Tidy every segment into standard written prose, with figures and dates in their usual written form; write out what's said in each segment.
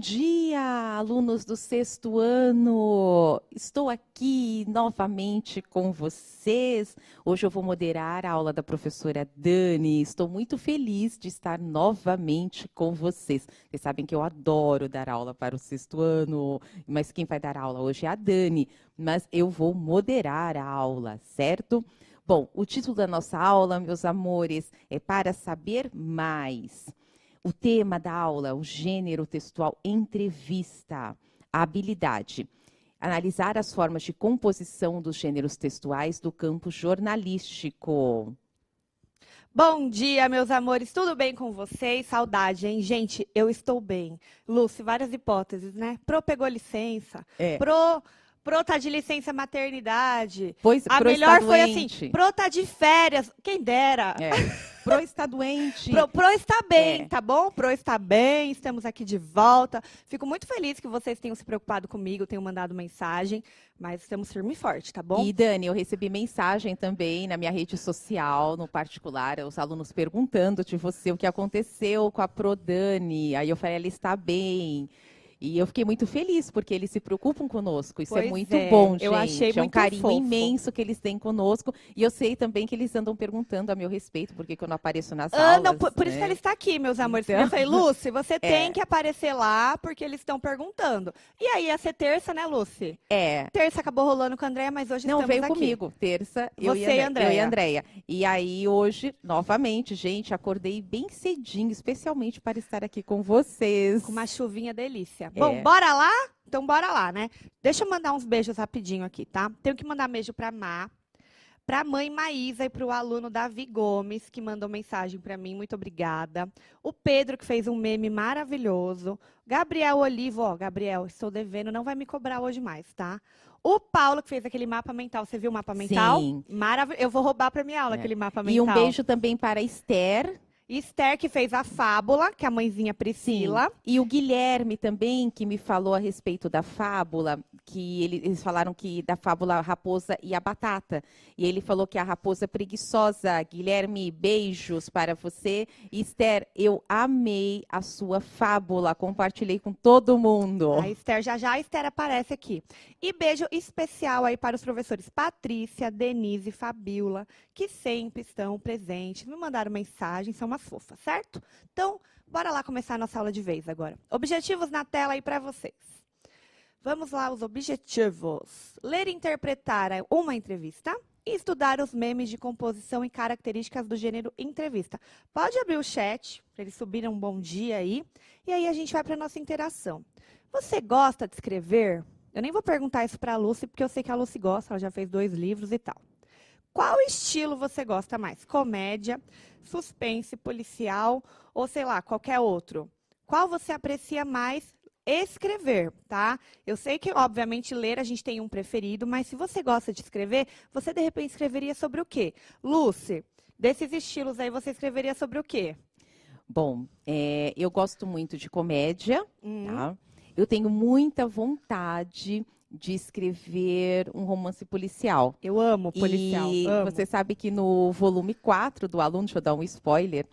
dia, alunos do sexto ano! Estou aqui novamente com vocês. Hoje eu vou moderar a aula da professora Dani. Estou muito feliz de estar novamente com vocês. Vocês sabem que eu adoro dar aula para o sexto ano, mas quem vai dar aula hoje é a Dani. Mas eu vou moderar a aula, certo? Bom, o título da nossa aula, meus amores, é Para Saber Mais. O tema da aula, o gênero textual entrevista, a habilidade. Analisar as formas de composição dos gêneros textuais do campo jornalístico. Bom dia, meus amores, tudo bem com vocês? Saudade, hein? Gente, eu estou bem. Lúcia, várias hipóteses, né? Pro pegou licença, Pro tá de licença maternidade. Pois, a pro melhor está foi doente. assim, pro tá de férias, quem dera. Pro está doente. Pro está bem, tá bom? Pro está bem, estamos aqui de volta. Fico muito feliz que vocês tenham se preocupado comigo, tenham mandado mensagem, mas estamos firme e forte, tá bom? E, Dani, eu recebi mensagem também na minha rede social, no particular, os alunos perguntando de você o que aconteceu com a Pro Dani. Aí eu falei, ela está bem. E eu fiquei muito feliz, porque eles se preocupam conosco. Isso é muito bom, gente. Eu achei muito é um carinho fofo. imenso que eles têm conosco. E eu sei também que eles andam perguntando a meu respeito, porque eu não apareço nas Andam, aulas. por isso que ela está aqui, meus amores. Então... Eu falei, Lúcia, você tem que aparecer lá, porque eles estão perguntando. E aí, ia ser terça, né, Lúcia? Terça acabou rolando com a Andréia, mas hoje estamos aqui. Não, veio comigo. Terça, eu e a Andréia. E aí, hoje, novamente, gente, acordei bem cedinho, especialmente para estar aqui com vocês. Com uma chuvinha delícia. Bom, bora lá? Então, bora lá, né? Deixa eu mandar uns beijos rapidinho aqui, tá? Tenho que mandar beijo pra Má, pra mãe Maísa e pro aluno Davi Gomes, que mandou mensagem pra mim. Muito obrigada. O Pedro, que fez um meme maravilhoso. Gabriel Olivo, ó, Gabriel, estou devendo, não vai me cobrar hoje mais, tá? O Paulo, que fez aquele mapa mental. Você viu o mapa mental? Sim. Maravilhoso. Eu vou roubar pra minha aula aquele mapa mental. E um beijo também para a Esther. Esther, que fez a fábula, que é a mãezinha Priscila. Sim. E o Guilherme também, que me falou a respeito da fábula, que eles falaram que da fábula Raposa e a Batata. E ele falou que a raposa preguiçosa. Guilherme, beijos para você. Esther, eu amei a sua fábula, compartilhei com todo mundo. A Esther, já a Esther aparece aqui. E beijo especial aí para os professores Patrícia, Denise e Fabiola, que sempre estão presentes, me mandaram mensagem, são umas fofas, certo? Então, bora lá começar a nossa aula de vez agora. Objetivos na tela aí para vocês. Vamos lá, os objetivos. Ler e interpretar uma entrevista e estudar os memes de composição e características do gênero entrevista. Pode abrir o chat, para eles subirem um bom dia aí. E aí a gente vai para a nossa interação. Você gosta de escrever? Eu nem vou perguntar isso para a Lucy, porque eu sei que a Lucy gosta, ela já fez 2 livros e tal. Qual estilo você gosta mais? Comédia, suspense, policial ou, sei lá, qualquer outro? Qual você aprecia mais escrever, tá? Eu sei que, obviamente, ler a gente tem um preferido, mas se você gosta de escrever, você, de repente, escreveria sobre o quê? Lucy, desses estilos aí, você escreveria sobre o quê? Bom, eu gosto muito de comédia, tá? Eu tenho muita vontade de escrever um romance policial. Eu amo policial. E você sabe que no volume 4 do aluno, deixa eu dar um spoiler,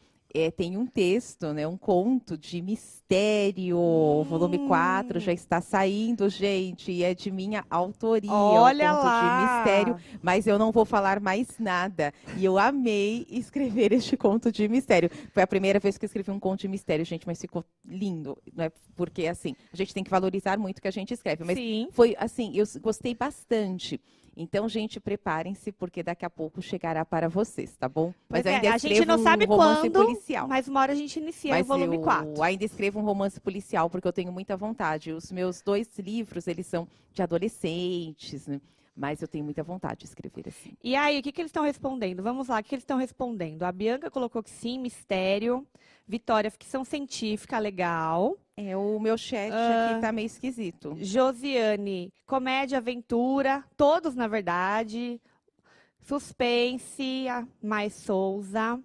tem um texto, né, um conto de mistério. O volume 4 já está saindo, gente, e é de minha autoria. Olha um conto lá. de mistério, mas eu não vou falar mais nada. E eu amei escrever este conto de mistério. Foi a primeira vez que eu escrevi um conto de mistério, gente, mas ficou lindo, né? Porque, assim, a gente tem que valorizar muito o que a gente escreve. Mas foi, assim, eu gostei bastante. Então, gente, preparem-se, porque daqui a pouco chegará para vocês, tá bom? Mas ainda a gente não sabe quando, policial. Mas uma hora a gente inicia o volume 4. Eu ainda escrevo um romance policial, porque eu tenho muita vontade. Os meus 2 livros, eles são de adolescentes, né? Mas eu tenho muita vontade de escrever assim. E aí, o que eles estão respondendo? Vamos lá, o que eles estão respondendo? A Bianca colocou que sim, mistério. Vitória, ficção científica, legal. O meu chat aqui tá meio esquisito. Josiane, comédia, aventura, todos, na verdade. Suspense, Mais Souza.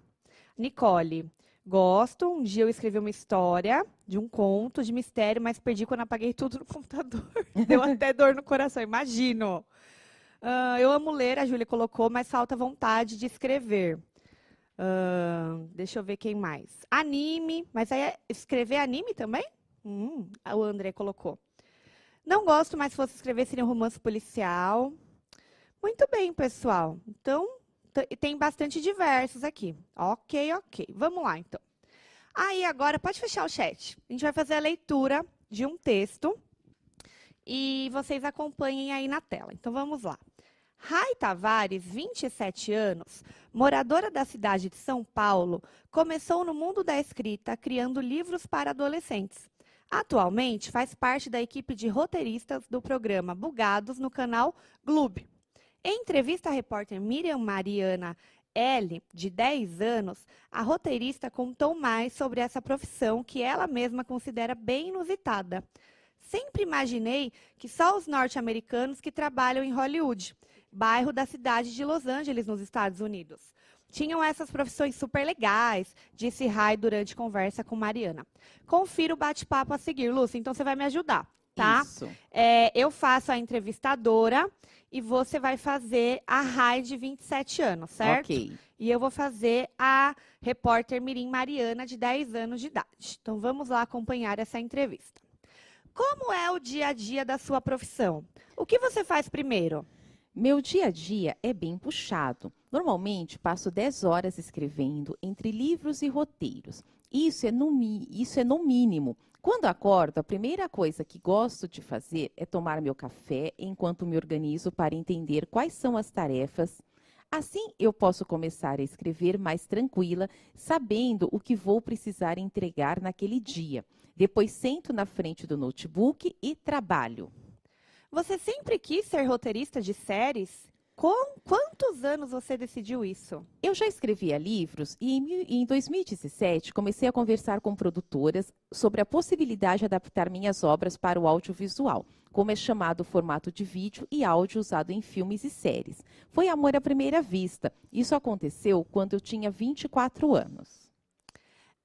Nicole, gosto. Um dia eu escrevi uma história de um conto de mistério, mas perdi quando apaguei tudo no computador. Deu até dor no coração, imagino. Eu amo ler, a Júlia colocou, mas falta vontade de escrever. Deixa eu ver quem mais. Anime, mas aí é escrever anime também? O André colocou. Não gosto, mas se fosse escrever seria um romance policial. Muito bem, pessoal. Então, tem bastante diversos aqui. Ok. Vamos lá, então. Aí, agora, pode fechar o chat. A gente vai fazer a leitura de um texto e vocês acompanhem aí na tela. Então, vamos lá. Rai Tavares, 27 anos, moradora da cidade de São Paulo, começou no mundo da escrita criando livros para adolescentes. Atualmente, faz parte da equipe de roteiristas do programa Bugados no canal Gloob. Em entrevista à repórter Miriam Mariana L., de 10 anos, a roteirista contou mais sobre essa profissão que ela mesma considera bem inusitada. Sempre imaginei que só os norte-americanos que trabalham em Hollywood, bairro da cidade de Los Angeles, nos Estados Unidos, tinham essas profissões super legais, disse Rai durante conversa com Mariana. Confira o bate-papo a seguir, Lúcia, então você vai me ajudar, tá? Isso. Eu faço a entrevistadora e você vai fazer a Rai de 27 anos, certo? Ok. E eu vou fazer a repórter Mirim Mariana, de 10 anos de idade. Então, vamos lá acompanhar essa entrevista. Como é o dia a dia da sua profissão? O que você faz primeiro? Meu dia a dia é bem puxado. Normalmente, passo 10 horas escrevendo entre livros e roteiros. Isso é no mínimo. Quando acordo, a primeira coisa que gosto de fazer é tomar meu café enquanto me organizo para entender quais são as tarefas. Assim, eu posso começar a escrever mais tranquila, sabendo o que vou precisar entregar naquele dia. Depois, sento na frente do notebook e trabalho. Você sempre quis ser roteirista de séries? Com quantos anos você decidiu isso? Eu já escrevia livros e em 2017 comecei a conversar com produtoras sobre a possibilidade de adaptar minhas obras para o audiovisual, como é chamado o formato de vídeo e áudio usado em filmes e séries. Foi amor à primeira vista. Isso aconteceu quando eu tinha 24 anos.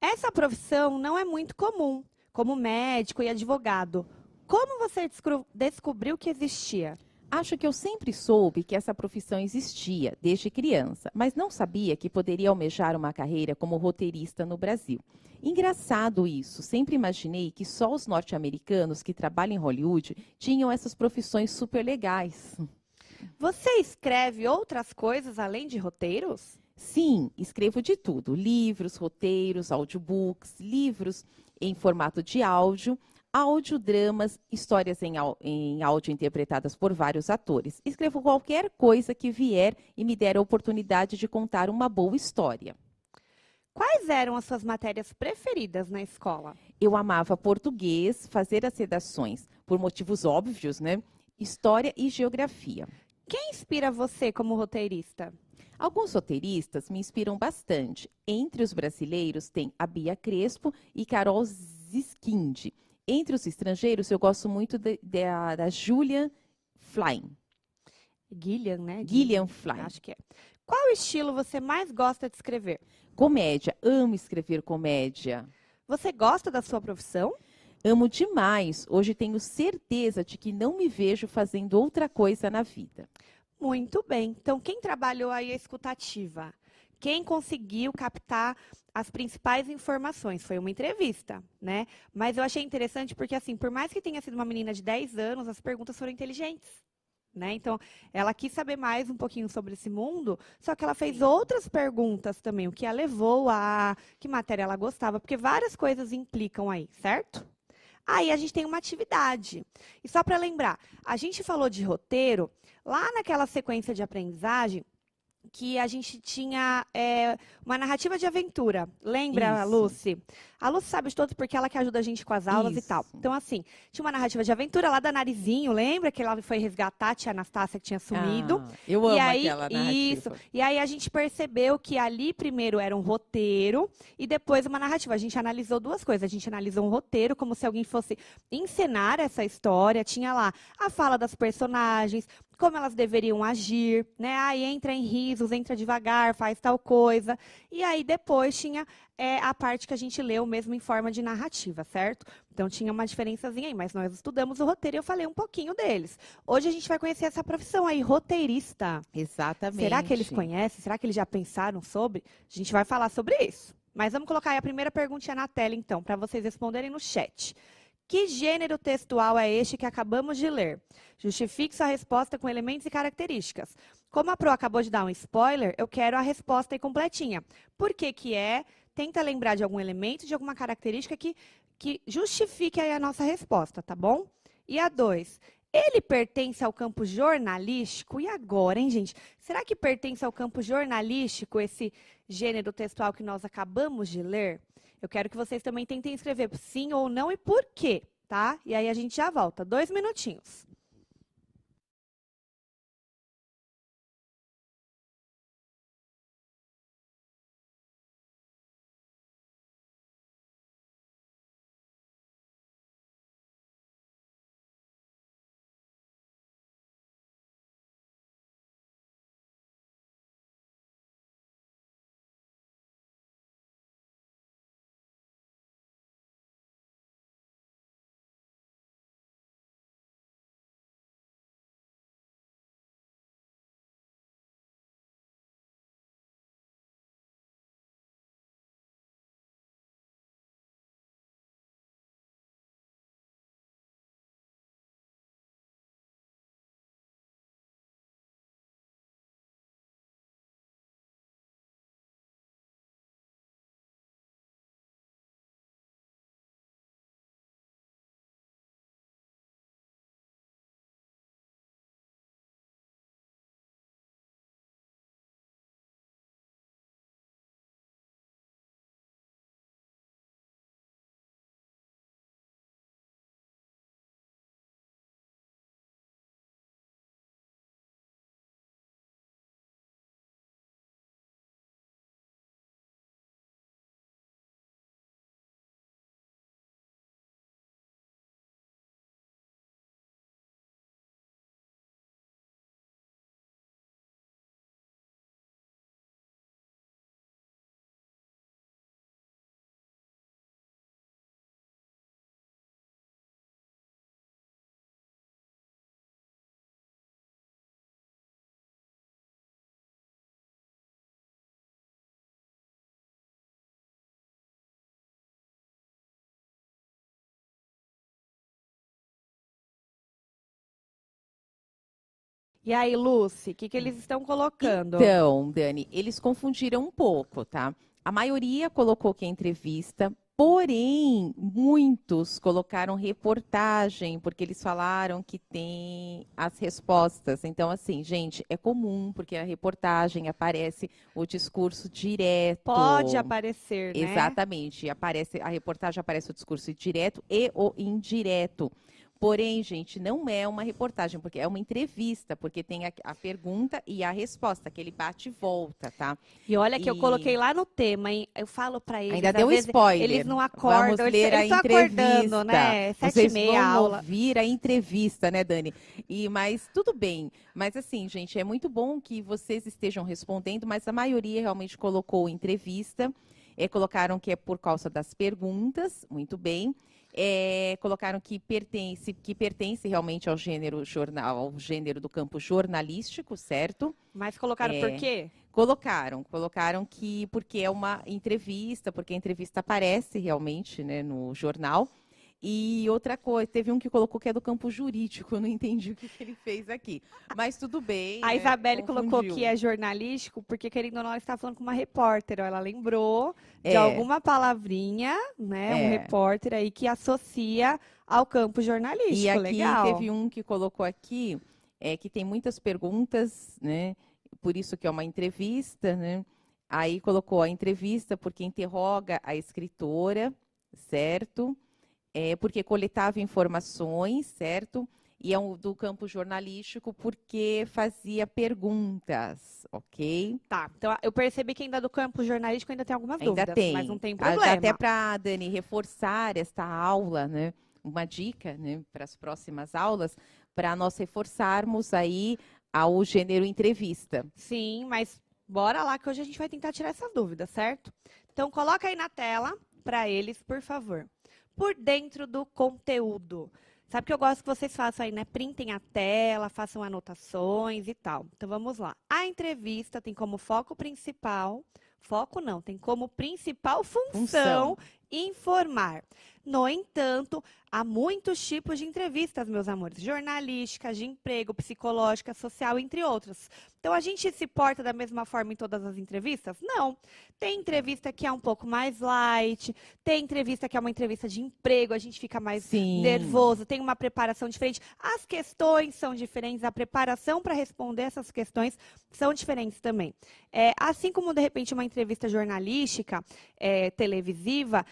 Essa profissão não é muito comum, como médico e advogado. Como você descobriu que existia? Acho que eu sempre soube que essa profissão existia, desde criança, mas não sabia que poderia almejar uma carreira como roteirista no Brasil. Engraçado isso, sempre imaginei que só os norte-americanos que trabalham em Hollywood tinham essas profissões super legais. Você escreve outras coisas além de roteiros? Sim, escrevo de tudo: livros, roteiros, audiobooks, livros em formato de áudio, audiodramas, histórias em áudio interpretadas por vários atores. Escrevo qualquer coisa que vier e me der a oportunidade de contar uma boa história. Quais eram as suas matérias preferidas na escola? Eu amava português, fazer as redações, por motivos óbvios, né? História e geografia. Quem inspira você como roteirista? Alguns roteiristas me inspiram bastante. Entre os brasileiros tem a Bia Crespo e Carol Ziskind. Entre os estrangeiros, eu gosto muito da Gillian Flynn. Gillian, né? Gillian Flynn. Acho que é. Qual estilo você mais gosta de escrever? Comédia. Amo escrever comédia. Você gosta da sua profissão? Amo demais. Hoje tenho certeza de que não me vejo fazendo outra coisa na vida. Muito bem. Então, quem trabalhou aí a escutativa? Quem conseguiu captar as principais informações? Foi uma entrevista, né? Mas eu achei interessante porque, assim, por mais que tenha sido uma menina de 10 anos, as perguntas foram inteligentes, né? Então, ela quis saber mais um pouquinho sobre esse mundo, só que ela fez outras perguntas também, o que a levou a... que matéria ela gostava, porque várias coisas implicam aí, certo? Aí a gente tem uma atividade. E só para lembrar, a gente falou de roteiro, lá naquela sequência de aprendizagem, que a gente tinha uma narrativa de aventura. Lembra, Isso. Lucy? A Lucy sabe de todos porque ela que ajuda a gente com as aulas e tal. Isso. Então, assim, tinha uma narrativa de aventura lá da Narizinho, lembra? Que ela foi resgatar a tia Anastácia que tinha sumido. Eu amo E aí, aquela narrativa. isso. E aí a gente percebeu que ali primeiro era um roteiro e depois uma narrativa. A gente analisou duas coisas. A gente analisou um roteiro como se alguém fosse encenar essa história. Tinha lá a fala das personagens, como elas deveriam agir, né? Aí entra em risos, entra devagar, faz tal coisa. E aí depois tinha a parte que a gente leu mesmo em forma de narrativa, certo? Então tinha uma diferençazinha aí, mas nós estudamos o roteiro e eu falei um pouquinho deles. Hoje a gente vai conhecer essa profissão aí, roteirista. Exatamente. Será que eles conhecem? Será que eles já pensaram sobre? A gente vai falar sobre isso. Mas vamos colocar aí a primeira perguntinha na tela, então, para vocês responderem no chat. Que gênero textual é este que acabamos de ler? Justifique sua resposta com elementos e características. Como a Pro acabou de dar um spoiler, eu quero a resposta aí completinha. Por que que é? Tenta lembrar de algum elemento, de alguma característica que justifique aí a nossa resposta, tá bom? E a 2, ele pertence ao campo jornalístico? E agora, hein, gente? Será que pertence ao campo jornalístico esse gênero textual que nós acabamos de ler? Eu quero que vocês também tentem escrever sim ou não e por quê, tá? E aí a gente já volta. 2 minutinhos. E aí, Lucy, o que eles estão colocando? Então, Dani, eles confundiram um pouco, tá? A maioria colocou que é entrevista, porém, muitos colocaram reportagem, porque eles falaram que tem as respostas. Então, assim, gente, é comum, porque a reportagem aparece o discurso direto. Pode aparecer, né? Exatamente, a reportagem aparece o discurso direto e o indireto. Porém, gente, não é uma reportagem, porque é uma entrevista, porque tem a pergunta e a resposta, aquele bate e volta, tá? E olha que eu coloquei lá no tema, hein? Eu falo pra eles, Ainda às deu vezes, spoiler. eles não acordam, Vamos ler a eles estão acordando, entrevista. né? Vocês 7h30 vão a aula. ouvir a entrevista, né, Dani? Mas tudo bem. Mas assim, gente, é muito bom que vocês estejam respondendo, mas a maioria realmente colocou entrevista. Colocaram que é por causa das perguntas, muito bem. Colocaram que pertence realmente ao gênero jornal, ao gênero do campo jornalístico, certo? Mas colocaram por quê? Colocaram que porque é uma entrevista, porque a entrevista aparece realmente, né, no jornal. E outra coisa, teve um que colocou que é do campo jurídico, eu não entendi o que ele fez aqui. Mas tudo bem. A Isabelle colocou confundiu. que é jornalístico, porque querendo ou não, ela está falando com uma repórter. Ó, ela lembrou de alguma palavrinha, né? Um repórter aí que associa ao campo jornalístico. E aqui legal. Teve um que colocou aqui, que tem muitas perguntas, né? Por isso que é uma entrevista, né? Aí colocou a entrevista porque interroga a escritora, certo? Porque coletava informações, certo? E é do campo jornalístico porque fazia perguntas, ok? Tá, então eu percebi que ainda do campo jornalístico ainda tem algumas Ainda dúvidas, tem. mas não tem problema. Até para, Dani, reforçar esta aula, né? Uma dica, né, para as próximas aulas, para nós reforçarmos aí ao gênero entrevista. Sim, mas bora lá que hoje a gente vai tentar tirar essas dúvidas, certo? Então coloca aí na tela para eles, por favor. Por dentro do conteúdo. Sabe que eu gosto que vocês façam aí, né? Printem a tela, façam anotações e tal. Então vamos lá. A entrevista tem como foco principal, foco não, tem como principal função informar. No entanto, há muitos tipos de entrevistas, meus amores. Jornalística, de emprego, psicológica, social, entre outras. Então, a gente se porta da mesma forma em todas as entrevistas? Não. Tem entrevista que é um pouco mais light, tem entrevista que é uma entrevista de emprego, a gente fica mais Sim. nervoso, tem uma preparação diferente. As questões são diferentes, a preparação para responder essas questões são diferentes também. Assim como, de repente, uma entrevista jornalística, televisiva,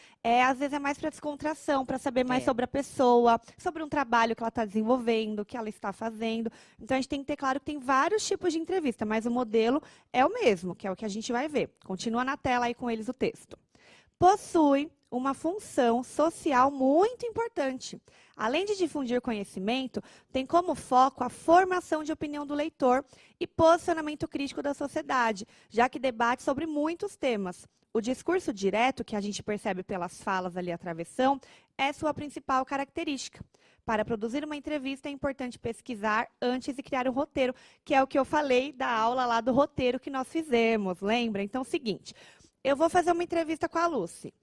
às vezes é mais para descontração, para saber mais sobre a pessoa, sobre um trabalho que ela está desenvolvendo, que ela está fazendo. Então, a gente tem que ter claro que tem vários tipos de entrevista, mas o modelo é o mesmo, que é o que a gente vai ver. Continua na tela aí com eles o texto. Possui uma função social muito importante. Além de difundir conhecimento, tem como foco a formação de opinião do leitor e posicionamento crítico da sociedade, já que debate sobre muitos temas. O discurso direto, que a gente percebe pelas falas ali, a travessão, é sua principal característica. Para produzir uma entrevista, é importante pesquisar antes de criar um roteiro, que é o que eu falei da aula lá do roteiro que nós fizemos, lembra? Então, é o seguinte, eu vou fazer uma entrevista com a Lucy.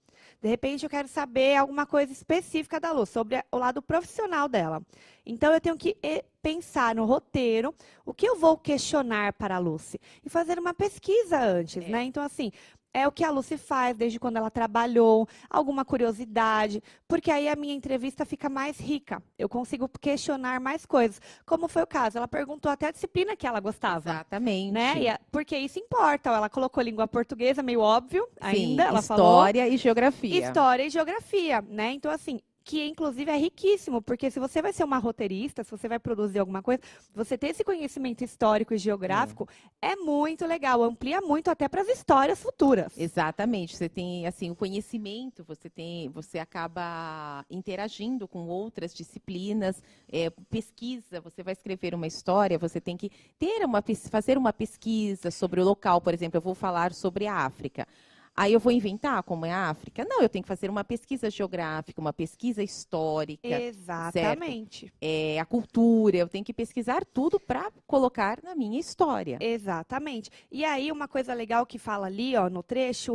De repente, eu quero saber alguma coisa específica da Lucy, sobre o lado profissional dela. Então, eu tenho que pensar no roteiro, o que eu vou questionar para a Lucy. E fazer uma pesquisa antes, né? Então, assim, é o que a Lucy faz desde quando ela trabalhou, alguma curiosidade, porque aí a minha entrevista fica mais rica. Eu consigo questionar mais coisas. Como foi o caso, ela perguntou até a disciplina que ela gostava. Exatamente. Né? Porque isso importa. Ela colocou língua portuguesa, meio óbvio ainda. Sim, ela história falou, e geografia. História e geografia, né? Então, assim, que inclusive é riquíssimo, porque se você vai ser uma roteirista, se você vai produzir alguma coisa, você ter esse conhecimento histórico e geográfico é muito legal, amplia muito até para as histórias futuras. Exatamente, você tem assim o conhecimento, você acaba interagindo com outras disciplinas, pesquisa, você vai escrever uma história, você tem que fazer uma pesquisa sobre o local, por exemplo, eu vou falar sobre a África. Aí eu vou inventar como é a África? Não, eu tenho que fazer uma pesquisa geográfica, uma pesquisa histórica. Exatamente. A cultura, eu tenho que pesquisar tudo para colocar na minha história. Exatamente. E aí, uma coisa legal que fala ali, ó, no trecho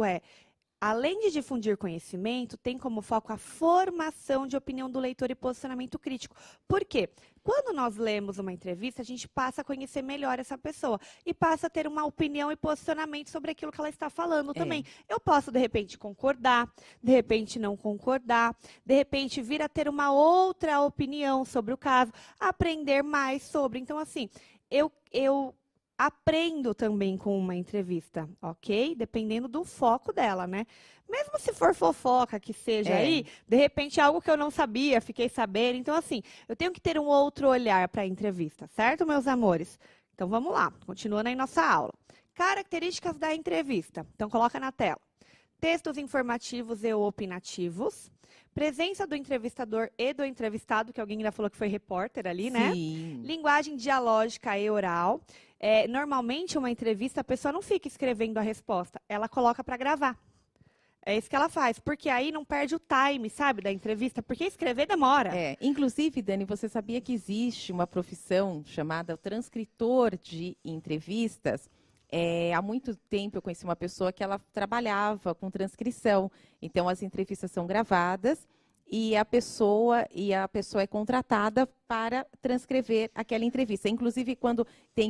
além de difundir conhecimento, tem como foco a formação de opinião do leitor e posicionamento crítico. Por quê? Quando nós lemos uma entrevista, a gente passa a conhecer melhor essa pessoa e passa a ter uma opinião e posicionamento sobre aquilo que ela está falando também. Eu posso, de repente, concordar, de repente não concordar, de repente vir a ter uma outra opinião sobre o caso, aprender mais sobre. Então, assim, eu aprendo também com uma entrevista, ok? Dependendo do foco dela, né? Mesmo se for fofoca que seja aí, de repente algo que eu não sabia, fiquei sabendo. Então, assim, eu tenho que ter um outro olhar para a entrevista, certo, meus amores? Então, vamos lá, continuando aí nossa aula. Características da entrevista. Então, coloca na tela. Textos informativos e opinativos. Presença do entrevistador e do entrevistado, que alguém ainda falou que foi repórter ali, né? Sim. Linguagem dialógica e oral. Normalmente, uma entrevista, a pessoa não fica escrevendo a resposta, ela coloca para gravar. É isso que ela faz, porque aí não perde o time, sabe, da entrevista, porque escrever demora. Inclusive, Dani, você sabia que existe uma profissão chamada transcritor de entrevistas? Há muito tempo eu conheci uma pessoa que ela trabalhava com transcrição. Então, as entrevistas são gravadas e a pessoa é contratada para transcrever aquela entrevista. Inclusive, quando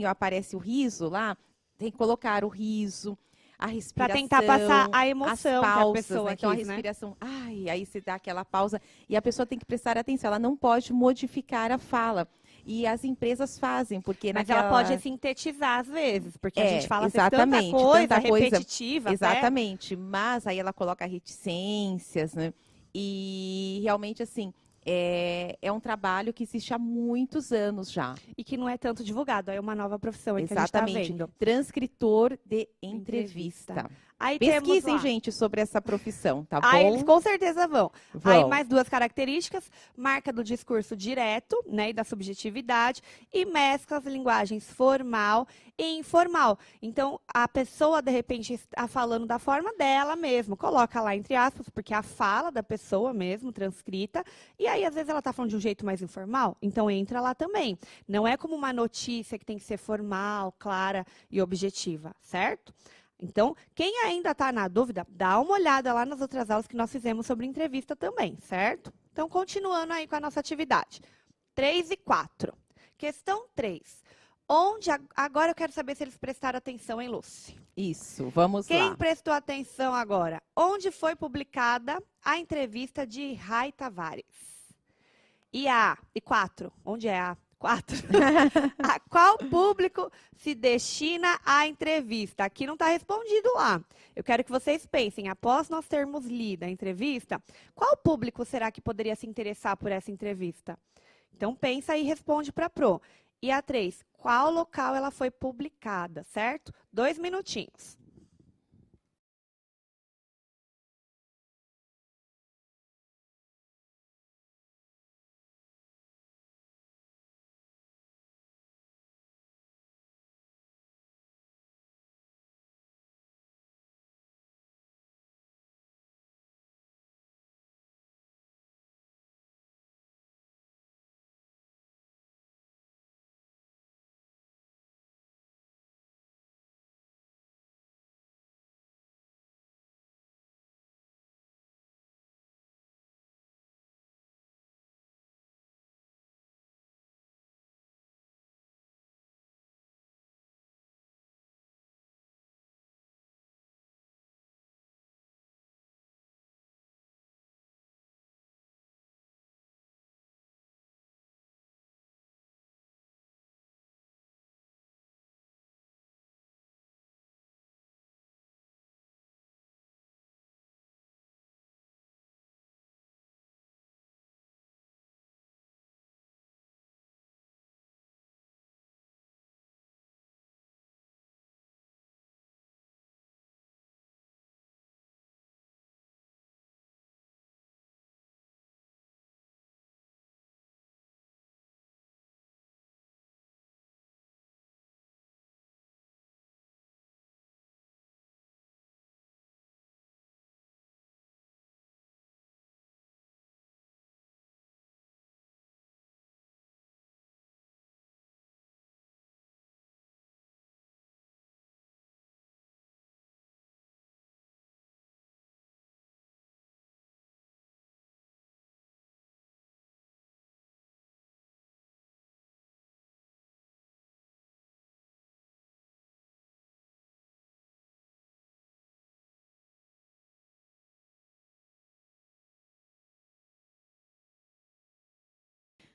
aparece o riso lá, tem que colocar o riso, a respiração, para tentar passar a emoção as pausas, que a pessoa então quis, a respiração, aí você dá aquela pausa e a pessoa tem que prestar atenção, ela não pode modificar a fala. E as empresas fazem, porque mas ela pode sintetizar às vezes, porque a gente fala exatamente, tanta coisa repetitiva. Exatamente, mas aí ela coloca reticências, né? E realmente, assim, é um trabalho que existe há muitos anos já. E que não é tanto divulgado, é uma nova profissão aí que exatamente, a gente está vendo. Transcritor de entrevista. Aí pesquisem, gente, sobre essa profissão, tá bom? Aí eles com certeza vão. Aí mais duas características, marca do discurso direto, né, e da subjetividade, e mescla as linguagens formal e informal. Então, a pessoa, de repente, está falando da forma dela mesmo, coloca lá entre aspas, porque é a fala da pessoa mesmo, transcrita, e aí, às vezes, ela está falando de um jeito mais informal, então entra lá também. Não é como uma notícia que tem que ser formal, clara e objetiva, certo? Então, quem ainda está na dúvida, dá uma olhada lá nas outras aulas que nós fizemos sobre entrevista também, certo? Então, continuando aí com a nossa atividade. 3 e 4. Questão 3. Agora eu quero saber se eles prestaram atenção, hein, Lúcia? Isso, vamos lá. Quem prestou atenção agora? Onde foi publicada a entrevista de Rai Tavares? E 4. Onde é a 4? A qual público se destina a entrevista? Aqui não está respondido lá. Eu quero que vocês pensem, após nós termos lido a entrevista, qual público será que poderia se interessar por essa entrevista? Então, pensa e responde para a Pro. E a 3, qual local ela foi publicada, certo? 2 minutinhos.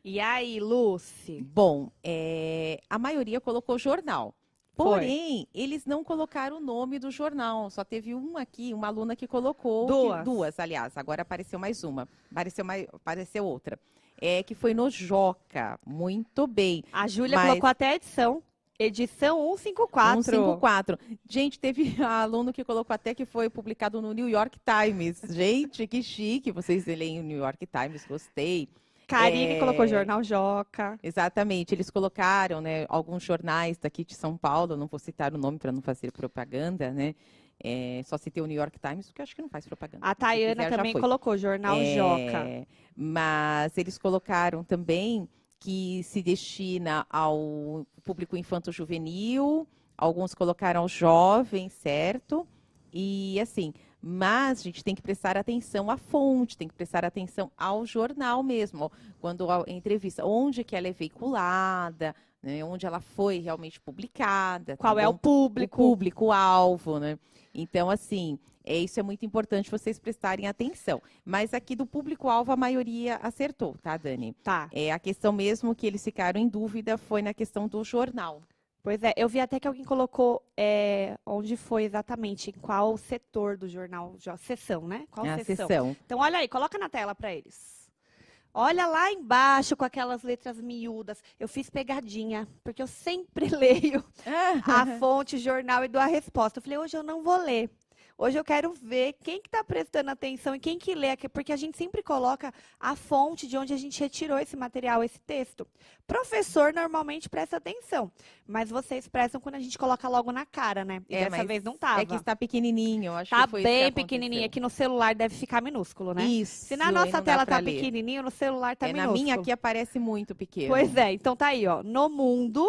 E aí, Lucy? Bom, a maioria colocou jornal. Foi. Porém, eles não colocaram o nome do jornal. Só teve uma aqui, uma aluna que colocou. Duas. Aliás. Agora apareceu mais uma. Apareceu outra. Que foi no Joca. Muito bem. A Júlia colocou até a edição. Edição 154. 154. Gente, teve aluno que colocou até que foi publicado no New York Times. Gente, que chique. Vocês leem o New York Times, gostei. Karine colocou Jornal Joca. Exatamente, eles colocaram, né, alguns jornais daqui de São Paulo, não vou citar o nome para não fazer propaganda, né? Só citei o New York Times, porque eu acho que não faz propaganda. A Tayana também colocou Jornal Joca. Mas eles colocaram também que se destina ao público infanto-juvenil, alguns colocaram aos jovens, certo? E assim, mas a gente tem que prestar atenção à fonte, tem que prestar atenção ao jornal mesmo, ó, quando a entrevista, onde que ela é veiculada, né, onde ela foi realmente publicada. Qual é o público? O público-alvo, né? Então, assim, isso é muito importante vocês prestarem atenção. Mas aqui do público-alvo a maioria acertou, tá, Dani? Tá. A questão mesmo que eles ficaram em dúvida foi na questão do jornal. Pois é, eu vi até que alguém colocou onde foi exatamente, em qual setor do jornal, seção, né? Qual seção? Então, olha aí, coloca na tela para eles. Olha lá embaixo com aquelas letras miúdas. Eu fiz pegadinha, porque eu sempre leio a fonte, o jornal e dou a resposta. Eu falei, hoje eu não vou ler. Hoje eu quero ver quem que está prestando atenção e quem que lê aqui, porque a gente sempre coloca a fonte de onde a gente retirou esse material, esse texto. Professor normalmente presta atenção, mas vocês prestam quando a gente coloca logo na cara, né? E dessa vez não estava. É que está pequenininho, eu acho tá que foi bem isso que pequenininho, aqui no celular deve ficar minúsculo, né? Isso. Se na nossa tela tá pequenininho, no celular tá minúsculo. Na minha aqui aparece muito pequeno. Pois é, então tá aí, ó. No mundo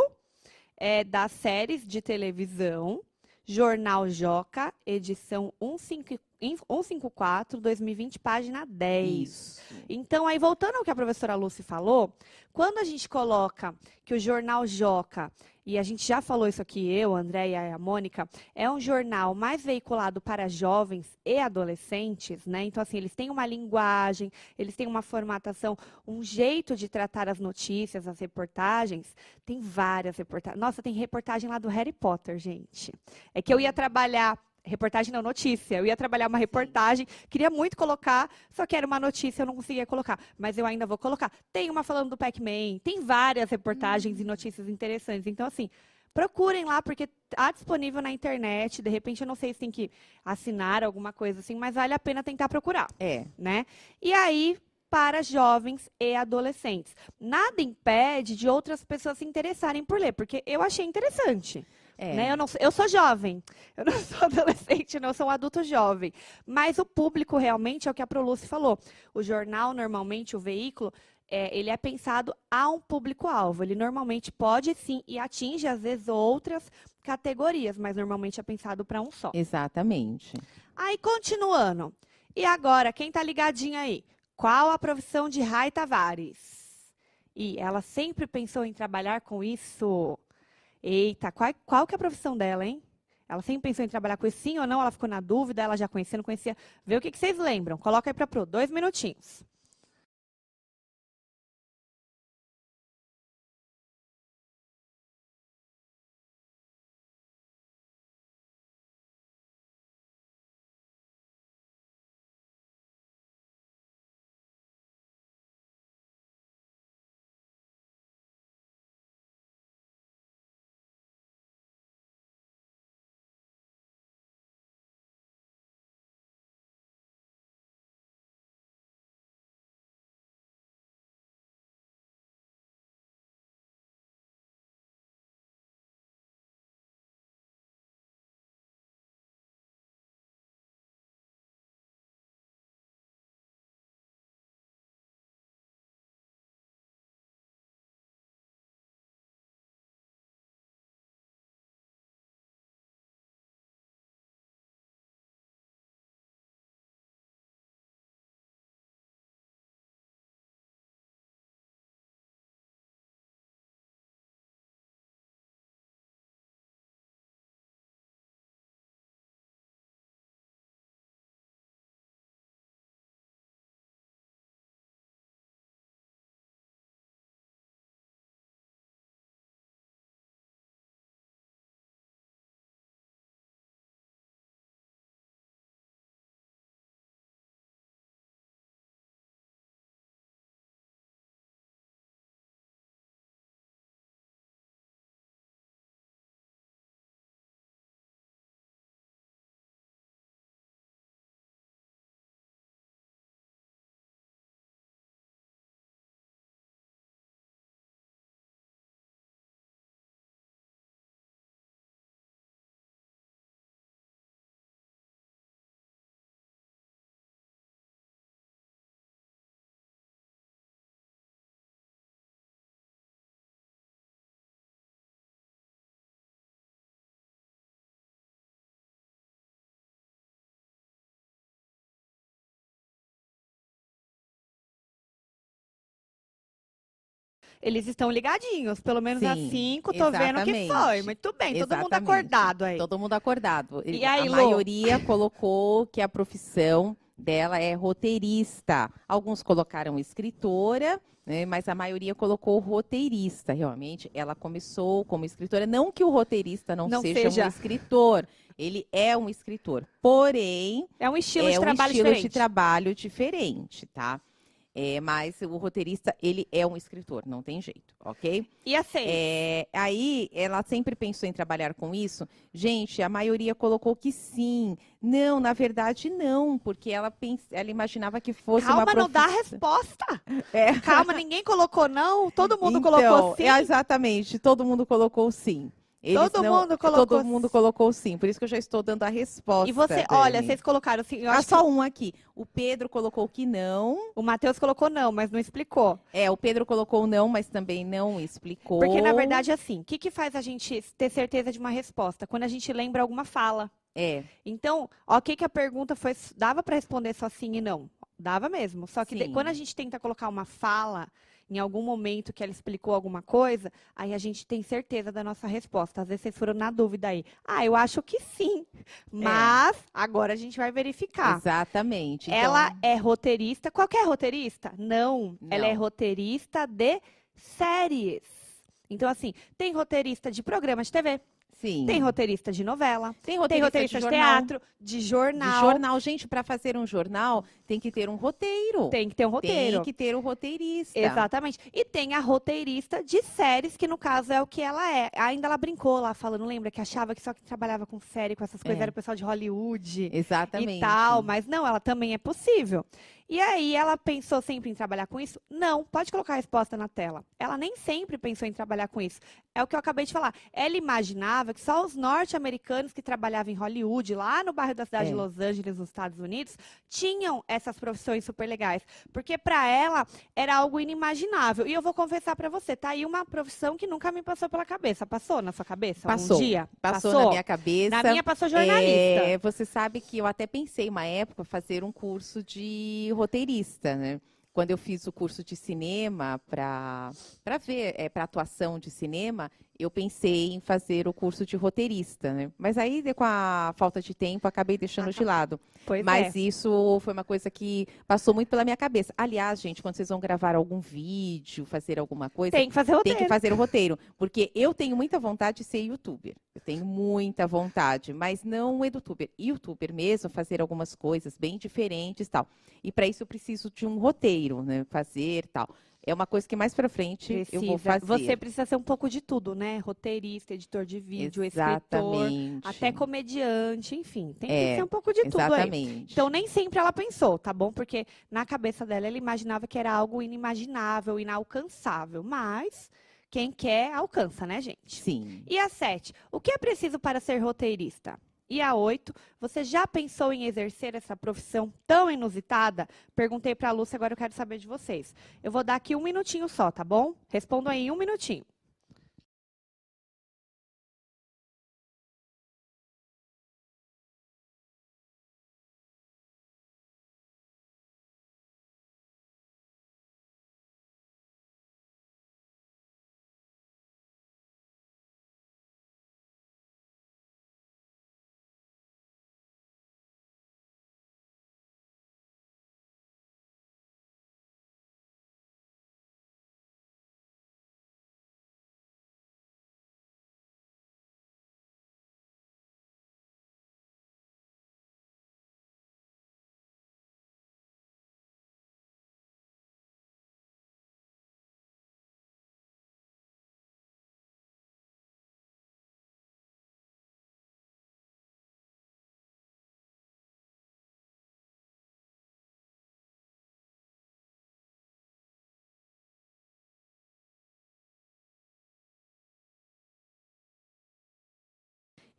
das séries de televisão, Jornal Joca, edição 154, 2020, página 10. Isso. Então, aí, voltando ao que a professora Lucy falou, quando a gente coloca que o Jornal Joca, e a gente já falou isso aqui, eu, a Andréia e a Mônica, é um jornal mais veiculado para jovens e adolescentes, né? Então, assim, eles têm uma linguagem, eles têm uma formatação, um jeito de tratar as notícias, as reportagens. Tem várias reportagens. Nossa, tem reportagem lá do Harry Potter, gente. É que eu ia trabalhar... Reportagem não, notícia. Eu ia trabalhar uma reportagem, queria muito colocar, só que era uma notícia, eu não conseguia colocar. Mas eu ainda vou colocar. Tem uma falando do Pac-Man, tem várias reportagens e notícias interessantes. Então, assim, procurem lá, porque está disponível na internet. De repente, eu não sei se tem que assinar alguma coisa assim, mas vale a pena tentar procurar. Né? E aí, para jovens e adolescentes. Nada impede de outras pessoas se interessarem por ler, porque eu achei interessante. Né? Eu sou jovem, eu não sou adolescente, não, eu sou um adulto jovem. Mas o público realmente é o que a Proluce falou. O jornal, normalmente, o veículo, ele é pensado a um público-alvo. Ele normalmente pode, sim, e atinge, às vezes, outras categorias, mas normalmente é pensado para um só. Exatamente. Aí, continuando. E agora, quem está ligadinho aí? Qual a profissão de Rai Tavares? E ela sempre pensou em trabalhar com isso... Eita, qual que é a profissão dela, hein? Ela sempre pensou em trabalhar com isso, sim ou não? Ela ficou na dúvida, ela já conhecia, não conhecia? Vê o que vocês lembram. Coloca aí para Pro, 2 minutinhos. Eles estão ligadinhos, pelo menos às 5, tô vendo que foi. Muito bem, todo mundo acordado aí. Todo mundo acordado. E aí, a maioria colocou que a profissão dela é roteirista. Alguns colocaram escritora, né, mas a maioria colocou roteirista. Realmente, ela começou como escritora. Não que o roteirista não seja um escritor. Ele é um escritor. Porém, é um estilo de trabalho diferente, tá? Mas o roteirista, ele é um escritor, não tem jeito, ok? E a 6? Aí, ela sempre pensou em trabalhar com isso. Gente, a maioria colocou que sim. Não, na verdade, não, porque ela imaginava que fosse uma profissão. Calma, não dá a resposta. Calma, ninguém colocou não, todo mundo colocou sim. Exatamente, todo mundo colocou sim. Todo todo mundo colocou sim, por isso que eu já estou dando a resposta. E você, olha, vocês colocaram assim, eu acho só que um aqui. O Pedro colocou que não. o Matheus colocou não, mas não explicou. O Pedro colocou não, mas também não explicou. Porque, na verdade, assim, o que faz a gente ter certeza de uma resposta? Quando a gente lembra alguma fala. Então, ok que a pergunta foi, dava para responder só sim e não. Dava mesmo. Só que quando a gente tenta colocar uma fala em algum momento que ela explicou alguma coisa, aí a gente tem certeza da nossa resposta. Às vezes vocês foram na dúvida aí. Eu acho que sim. Mas agora a gente vai verificar. Exatamente. Ela é roteirista. Qualquer roteirista? Não. Ela é roteirista de séries. Então, assim, tem roteirista de programa de TV. Sim. Tem roteirista de novela, tem roteirista de teatro, de jornal. De jornal. Gente, para fazer um jornal, tem que ter um roteiro. Tem que ter um roteiro. Tem que ter um roteirista. Exatamente. E tem a roteirista de séries, que no caso é o que ela é. Ainda ela brincou lá, falando, lembra, que achava que só quem trabalhava com série, com essas coisas, era o pessoal de Hollywood. Exatamente. E tal, mas não, ela também é possível. E aí, ela pensou sempre em trabalhar com isso? Não, pode colocar a resposta na tela. Ela nem sempre pensou em trabalhar com isso. É o que eu acabei de falar. Ela imaginava que só os norte-americanos que trabalhavam em Hollywood, lá no bairro da cidade de Los Angeles, nos Estados Unidos, tinham essas profissões super legais. Porque para ela era algo inimaginável. E eu vou confessar para você, tá aí uma profissão que nunca me passou pela cabeça. Passou na sua cabeça Passou. um dia? Passou na minha cabeça. Na minha passou jornalista. Você sabe que eu até pensei uma época fazer um curso de roteirista, né? Quando eu fiz o curso de cinema para atuação de cinema, eu pensei em fazer o curso de roteirista, né? Mas aí, com a falta de tempo, acabei deixando de lado. Mas isso foi uma coisa que passou muito pela minha cabeça. Aliás, gente, quando vocês vão gravar algum vídeo, fazer alguma coisa, tem que fazer roteiro. Tem que fazer o roteiro. Porque eu tenho muita vontade de ser youtuber. Eu tenho muita vontade, mas não edutuber. Youtuber mesmo, fazer algumas coisas bem diferentes e tal. E para isso eu preciso de um roteiro, né? Fazer e tal. É uma coisa que mais para frente eu vou fazer. Você precisa ser um pouco de tudo, né? Roteirista, editor de vídeo, escritor, até comediante, enfim. Tem que ser um pouco de tudo aí. Então, nem sempre ela pensou, tá bom? Porque na cabeça dela, ela imaginava que era algo inimaginável, inalcançável. Mas quem quer, alcança, né, gente? Sim. E a 7, o que é preciso para ser roteirista? E a 8, você já pensou em exercer essa profissão tão inusitada? Perguntei para a Lúcia, agora eu quero saber de vocês. Eu vou dar aqui 1 minutinho só, tá bom? Respondam aí em 1 minutinho.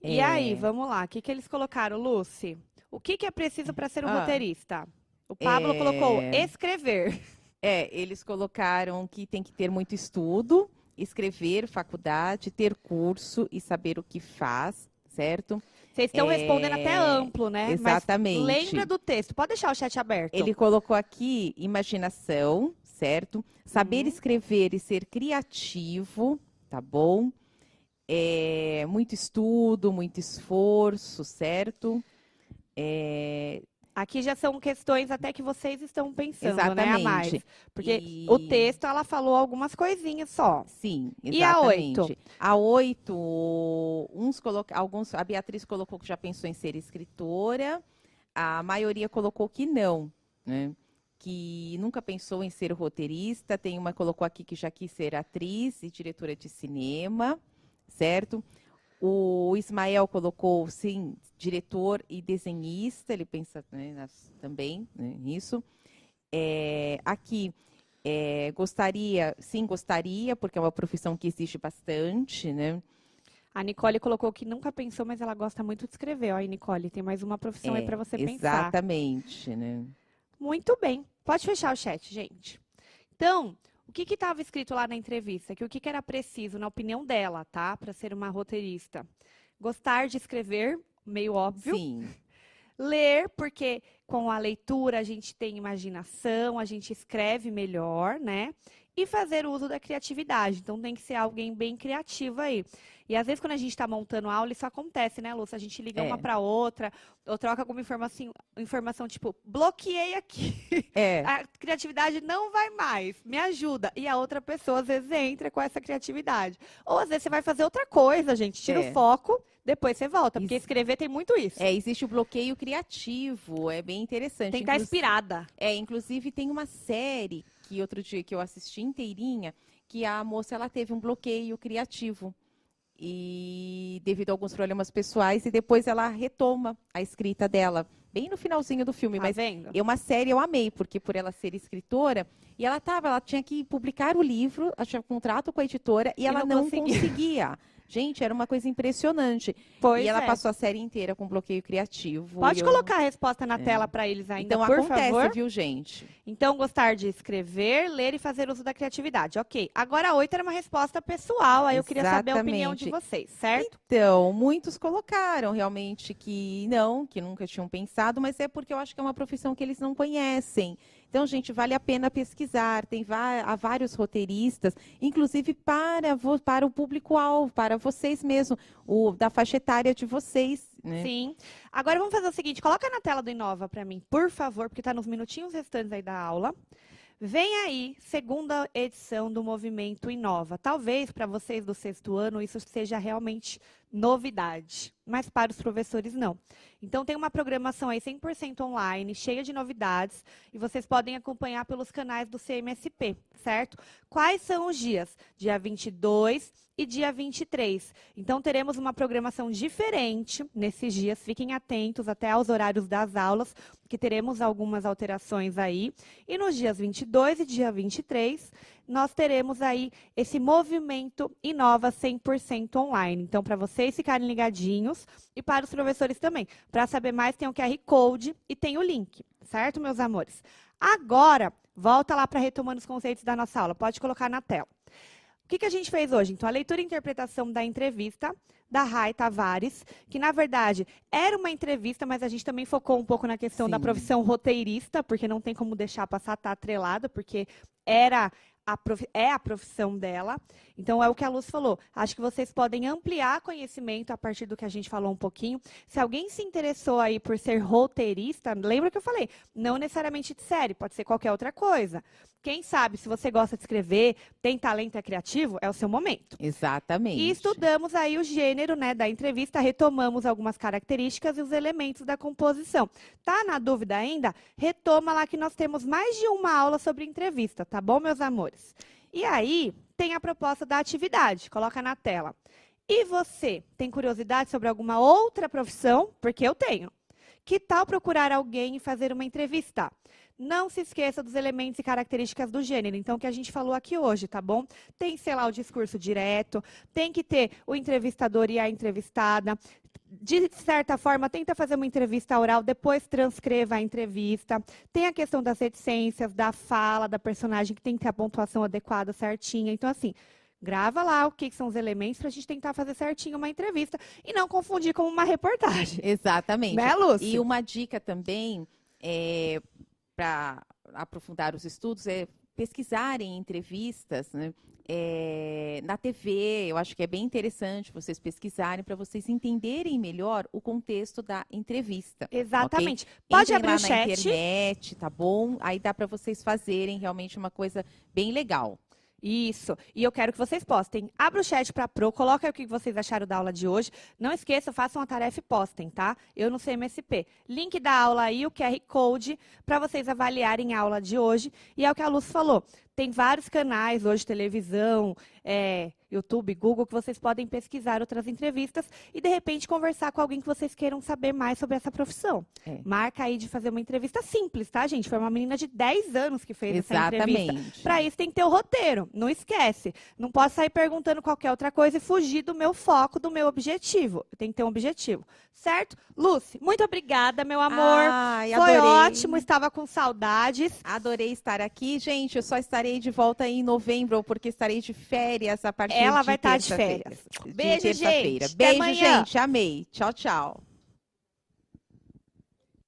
E aí, vamos lá. O que eles colocaram, Lucy? O que é preciso para ser um roteirista? O Pablo colocou escrever. Eles colocaram que tem que ter muito estudo, escrever, faculdade, ter curso e saber o que faz, certo? Vocês estão respondendo até amplo, né? Exatamente. Mas lembra do texto. Pode deixar o chat aberto. Ele colocou aqui imaginação, certo? Saber escrever e ser criativo, tá bom? Muito estudo, muito esforço, certo? Aqui já são questões até que vocês estão pensando, exatamente, né, a mais. Porque o texto, ela falou algumas coisinhas só. Sim, exatamente. E a 8? A 8, a Beatriz colocou que já pensou em ser escritora, a maioria colocou que não, né? Que nunca pensou em ser roteirista, tem uma que colocou aqui que já quis ser atriz e diretora de cinema, certo? O Ismael colocou, sim, diretor e desenhista, ele pensa, né, também, né, nisso. Aqui, gostaria, porque é uma profissão que existe bastante, né? A Nicole colocou que nunca pensou, mas ela gosta muito de escrever. Ó, aí, Nicole, tem mais uma profissão aí para você pensar. Exatamente, né? Muito bem. Pode fechar o chat, gente. Então, o que estava escrito lá na entrevista? Que o que era preciso, na opinião dela, tá? Para ser uma roteirista? Gostar de escrever, meio óbvio. Sim. Ler, porque com a leitura a gente tem imaginação, a gente escreve melhor, né? E fazer uso da criatividade. Então, tem que ser alguém bem criativo aí. E, às vezes, quando a gente está montando aula, isso acontece, né, Lúcia? A gente liga uma para outra, ou troca alguma informação, tipo, bloqueei aqui. A criatividade não vai mais, me ajuda. E a outra pessoa, às vezes, entra com essa criatividade. Ou, às vezes, você vai fazer outra coisa, gente. Tira o foco, depois você volta. Porque escrever tem muito isso. Existe o bloqueio criativo, é bem interessante. Tem que estar inspirada. Inclusive, tem uma série que outro dia que eu assisti inteirinha, que a moça ela teve um bloqueio criativo. E devido a alguns problemas pessoais, e depois ela retoma a escrita dela, bem no finalzinho do filme. Mas é uma série eu amei, porque por ela ser escritora, e ela tinha que publicar o livro, ela tinha contrato com a editora, e ela não conseguia. Gente, era uma coisa impressionante. E ela passou a série inteira com bloqueio criativo. Pode colocar a resposta na tela para eles ainda, então, por favor. Então, acontece, viu, gente? Então, gostar de escrever, ler e fazer uso da criatividade. Ok. Agora, a 8 era uma resposta pessoal. Aí eu queria saber a opinião de vocês, certo? Então, muitos colocaram realmente que nunca tinham pensado, mas é porque eu acho que é uma profissão que eles não conhecem. Então, gente, vale a pena pesquisar. Há vários roteiristas, inclusive para o público-alvo, para vocês mesmos, da faixa etária de vocês. Né? Sim. Agora, vamos fazer o seguinte. Coloca na tela do Inova para mim, por favor, porque está nos minutinhos restantes aí da aula. Vem aí, segunda edição do Movimento Inova. Talvez para vocês do 6º ano isso seja realmente novidade, mas para os professores não. Então tem uma programação aí 100% online, cheia de novidades, e vocês podem acompanhar pelos canais do CMSP, certo? Quais são os dias? Dia 22 e dia 23. Então teremos uma programação diferente nesses dias, fiquem atentos até aos horários das aulas, que teremos algumas alterações aí. E nos dias 22 e dia 23, nós teremos aí esse Movimento Inova 100% online. Então, para vocês ficarem ligadinhos e para os professores também. Para saber mais, tem o QR Code e tem o link, certo, meus amores? Agora, volta lá para retomando os conceitos da nossa aula. Pode colocar na tela. O que a gente fez hoje? Então, a leitura e interpretação da entrevista da Rai Tavares, que, na verdade, era uma entrevista, mas a gente também focou um pouco na questão da profissão roteirista, porque não tem como deixar passar, tá atrelada, porque é a profissão dela. Então, é o que a Luz falou. Acho que vocês podem ampliar conhecimento a partir do que a gente falou um pouquinho. Se alguém se interessou aí por ser roteirista, lembra que eu falei? Não necessariamente de série, pode ser qualquer outra coisa. Quem sabe, se você gosta de escrever, tem talento, é criativo, é o seu momento. Exatamente. E estudamos aí o gênero, né, da entrevista, retomamos algumas características e os elementos da composição. Tá na dúvida ainda? Retoma lá que nós temos mais de uma aula sobre entrevista, tá bom, meus amores? E aí, tem a proposta da atividade, coloca na tela. E você, tem curiosidade sobre alguma outra profissão? Porque eu tenho. Que tal procurar alguém e fazer uma entrevista? Não se esqueça dos elementos e características do gênero. Então, o que a gente falou aqui hoje, tá bom? Tem, sei lá, o discurso direto, tem que ter o entrevistador e a entrevistada. De certa forma, tenta fazer uma entrevista oral, depois transcreva a entrevista. Tem a questão das reticências, da fala, da personagem, que tem que ter a pontuação adequada, certinha. Então, assim, grava lá o que são os elementos para a gente tentar fazer certinho uma entrevista e não confundir com uma reportagem. Exatamente. Né, Lúcia? E uma dica também, para aprofundar os estudos, é pesquisarem entrevistas, né? Na TV. Eu acho que é bem interessante vocês pesquisarem para vocês entenderem melhor o contexto da entrevista. Exatamente. Okay? Pode Entrem abrir lá o chat. na internet, tá bom? Aí dá para vocês fazerem realmente uma coisa bem legal. Isso. E eu quero que vocês postem. Abra o chat para Pro, coloca aí o que vocês acharam da aula de hoje. Não esqueça, façam a tarefa e postem, tá? Eu no CMSP. Link da aula aí, o QR Code, para vocês avaliarem a aula de hoje. E é o que a Luz falou. Tem vários canais hoje, televisão, YouTube, Google, que vocês podem pesquisar outras entrevistas e, de repente, conversar com alguém que vocês queiram saber mais sobre essa profissão. Marca aí de fazer uma entrevista simples, tá, gente? Foi uma menina de 10 anos que fez essa entrevista. Para isso tem que ter o roteiro, não esquece. Não posso sair perguntando qualquer outra coisa e fugir do meu foco, do meu objetivo. Tem que ter um objetivo, certo? Lúcia, muito obrigada, meu amor. Ai, foi adorei. ótimo, estava com saudades. Adorei estar aqui. Gente, eu só estarei de volta em novembro, porque estarei de férias a partir Ela de vai estar de férias. Beijo, gente. Beijo, gente. Amei. Tchau, tchau.